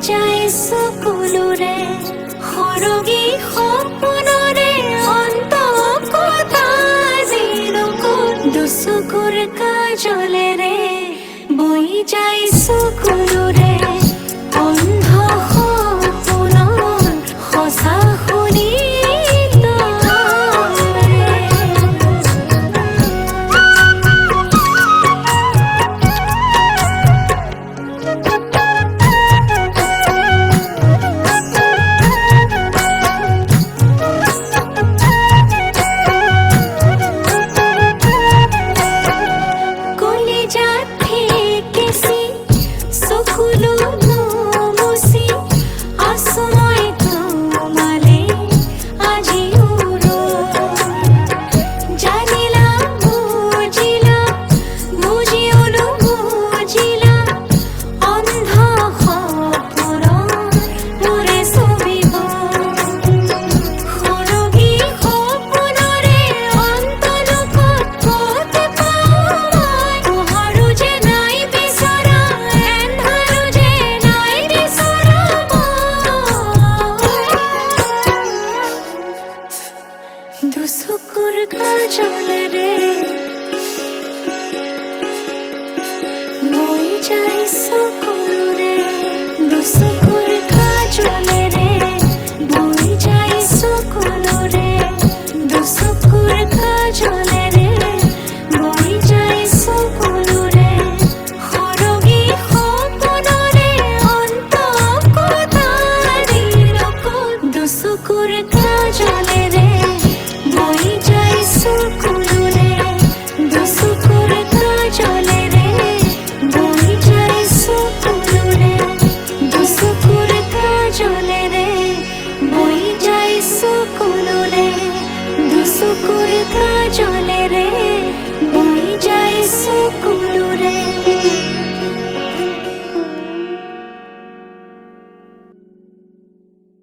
যায় সকলোৰে সৰগী সপোনৰে অন্ত কথা জিলকত দুচকুৰ কাজলেৰে বৈ যায় সকলোৰে অন্ধ সপোনৰ সঁচা শুনি দুচকুৰ কাজলেৰে বৈ যায় সকলোৰে দুচকুৰ কাজলেৰে বৈ যায় সকলোৰে দুচকুৰ কাজলেৰে বৈ যায় সকলোৰে সৰগী সপোনৰে অন্ত কথা জিলকত দুচকুৰ কাজলেৰে বৈ যায় সকলোৰে দুচকুৰ কাজলেৰে বৈ যায় সকলোৰে দুচকুৰ কাজলেৰে বৈ যায় সকলোৰে দুচকুৰ কাজলেৰে বৈ যায় সকলোৰে